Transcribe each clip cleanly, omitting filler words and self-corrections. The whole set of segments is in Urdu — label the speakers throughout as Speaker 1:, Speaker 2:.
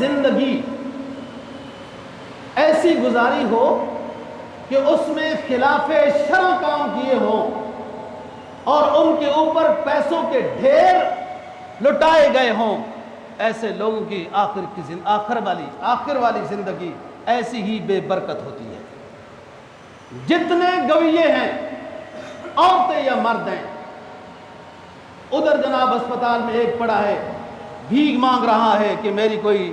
Speaker 1: زندگی ایسی گزاری ہو کہ اس میں خلاف شرع کام کیے ہوں اور ان کے اوپر پیسوں کے ڈھیر لٹائے گئے ہوں، ایسے لوگوں کی آخر والی زندگی ایسی ہی بے برکت ہوتی ہے۔ جتنے گویے ہیں، عورتیں یا مرد ہیں، ادھر جناب اسپتال میں ایک پڑا ہے، بھیک مانگ رہا ہے کہ میری کوئی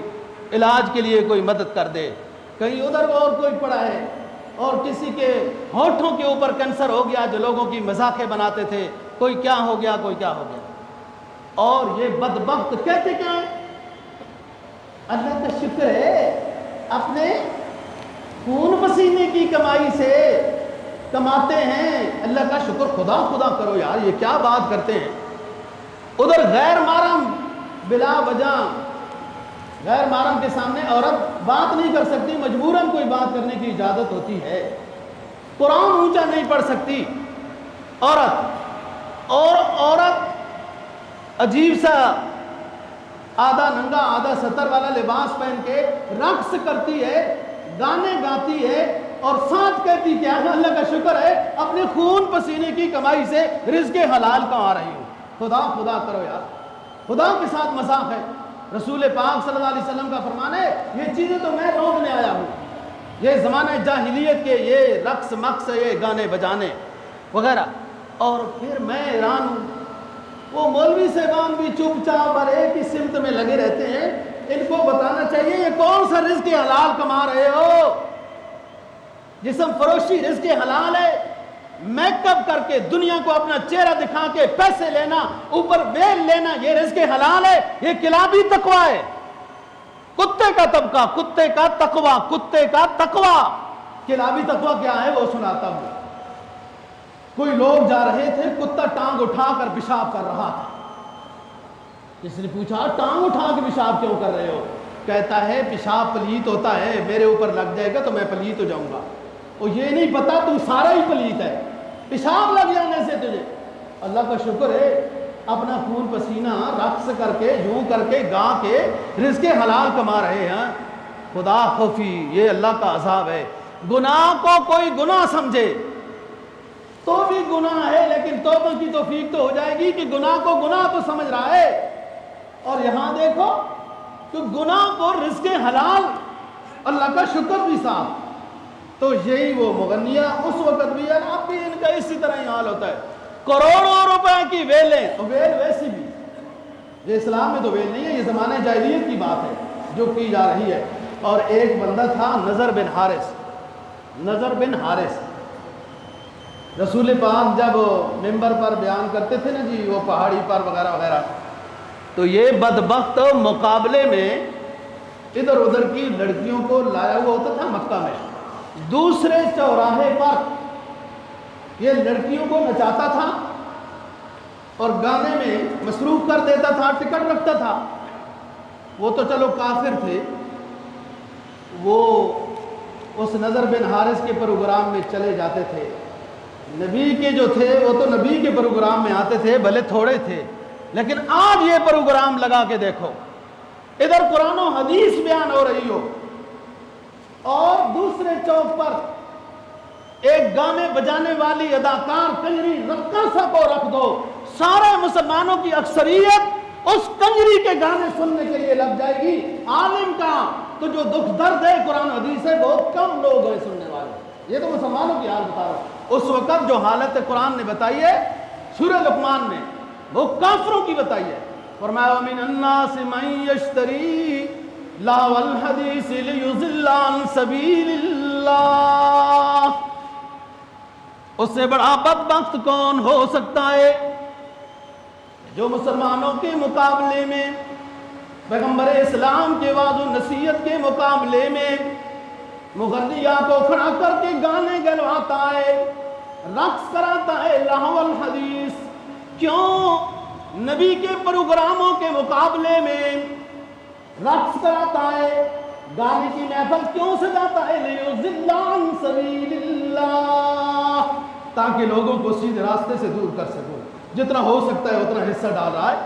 Speaker 1: علاج کے لیے کوئی مدد کر دے، کہیں ادھر اور کوئی پڑا ہے، اور کسی کے ہونٹوں کے اوپر کینسر ہو گیا جو لوگوں کی مذاقیں بناتے تھے، کوئی کیا ہو گیا، کوئی کیا ہو گیا، اور یہ بدبخت کہتے کیا ہیں؟ اللہ کا شکر ہے اپنے خون پسینے کی کمائی سے کماتے ہیں، اللہ کا شکر، خدا خدا کرو یار، یہ کیا بات کرتے ہیں۔ ادھر غیر محرم بلا وجہ، غیر محرم کے سامنے عورت بات نہیں کر سکتی، مجبوراً کوئی بات کرنے کی اجازت ہوتی ہے، قرآن اونچا نہیں پڑھ سکتی عورت، اور عورت عجیب سا آدھا ننگا آدھا ستر والا لباس پہن کے رقص کرتی ہے، گانے گاتی ہے، اور ساتھ کہتی کیا ہے؟ اللہ کا شکر ہے اپنے خون پسینے کی کمائی سے رزق حلال کما رہی ہوں۔ خدا خدا کرو یار، خدا کے ساتھ مذاق ہے۔ رسول پاک صلی اللہ علیہ وسلم کا فرمان ہے یہ چیزیں تو میں روکنے آیا ہوں، یہ زمانہ جاہلیت کے یہ رقص مقص، یہ گانے بجانے وغیرہ، اور پھر میں حیران ہوں، وہ مولوی صاحبان بھی چپ چاپ اور ایک ہی سمت میں لگے رہتے ہیں، ان کو بتانا چاہیے یہ کون سا رزق حلال کما رہے ہو؟ جسم فروشی رزق حلال ہے، میک اپ کر کے دنیا کو اپنا چہرہ دکھا کے پیسے لینا، اوپر ویل لینا، یہ رزق حلال ہے؟ یہ کلابی تقوی ہے، کتے کا طبقہ، کتے کا تقوی، کتے کا تقوی۔ کلابی تقوی کیا ہے وہ سناتا ہوں۔ کوئی لوگ جا رہے تھے، کتا ٹانگ اٹھا کر پیشاب کر رہا تھا، کسی نے پوچھا ٹانگ اٹھا کے پیشاب کیوں کر رہے ہو؟ کہتا ہے پیشاب پلیت ہوتا ہے، میرے اوپر لگ جائے گا تو میں پلیت ہو جاؤں گا۔ وہ یہ نہیں پتا تو سارا ہی پلیت ہے، پیشاب لگ جانے سے تجھے۔ اللہ کا شکر ہے اپنا خون پسینہ رقص کر کے یوں کر کے گا کے رزق حلال کما رہے ہیں۔ خدا خوفی، یہ اللہ کا عذاب ہے۔ گناہ کو کوئی گناہ سمجھے تو بھی گناہ ہے، لیکن توبہ کی توفیق تو ہو جائے گی کہ گناہ کو گناہ تو سمجھ رہا ہے، اور یہاں دیکھو کہ گناہ کو رزق حلال، اللہ کا شکر بھی صاحب۔ تو یہی وہ مغنیہ اس وقت بھی ہے، اب بھی ان کا اسی طرح ہی حال ہوتا ہے، کروڑوں روپے کی ویلیں، تو ویل ویسی بھی، یہ اسلام میں تو ویل نہیں ہے، یہ زمانہ جاہلیت کی بات ہے جو کی جا رہی ہے۔ اور ایک بندہ تھا نضر بن حارث، نضر بن حارث، رسول پاک جب ممبر پر بیان کرتے تھے نا جی، وہ پہاڑی پر وغیرہ وغیرہ، تو یہ بدبخت مقابلے میں ادھر ادھر کی لڑکیوں کو لایا ہوا ہوتا تھا مکہ میں، دوسرے چوراہے پر یہ لڑکیوں کو نچاتا تھا اور گانے میں مصروف کر دیتا تھا، ٹکٹ رکھتا تھا۔ وہ تو چلو کافر تھے، وہ اس نضر بن حارث کے پروگرام میں چلے جاتے تھے، نبی کے جو تھے وہ تو نبی کے پروگرام میں آتے تھے، بھلے تھوڑے تھے، لیکن آج یہ پروگرام لگا کے دیکھو، ادھر قرآن و حدیث بیان ہو رہی ہو، اور دوسرے چوک پر ایک گانے بجانے والی اداکار کنجری رقاصہ کو رکھ دو، سارے مسلمانوں کی اکثریت اس کنجری کے گانے سننے کے لیے لگ جائے گی۔ عالم کا تو جو دکھ درد ہے قرآن حدیث ہے، بہت کم لوگ ہیں سننے والے، یہ تو مسلمانوں کی حال بتا رہا ہوں۔ اس وقت جو حالت قرآن نے بتائی ہے سورہ لقمان میں، وہ کافروں کی بتائی ہے۔ فرمایا وَمِنَ النَّاسِ مَن يَشْتَرِي لَهْوَ الْحَدِيثِ لِيُضِلَّ عَن سَبِيلِ اللَّهِ، اس سے بڑا بدبخت کون ہو سکتا ہے جو مسلمانوں کے مقابلے میں، پیغمبر اسلام کے وعظ و نصیحت کے مقابلے میں مغنیہ کو کھڑا کر کے گانے گلواتا ہے، رقص کراتا ہے، لہو الحدیث۔ کیوں؟ نبی کے پروگراموں کے مقابلے میں رقص کراتا ہے، گانے کی محفل کیوں سجاتا ہے؟ لیضل عن سبیل اللہ، تاکہ لوگوں کو سیدھے راستے سے دور کر سکو، جتنا ہو سکتا ہے اتنا حصہ ڈال رہا ہے۔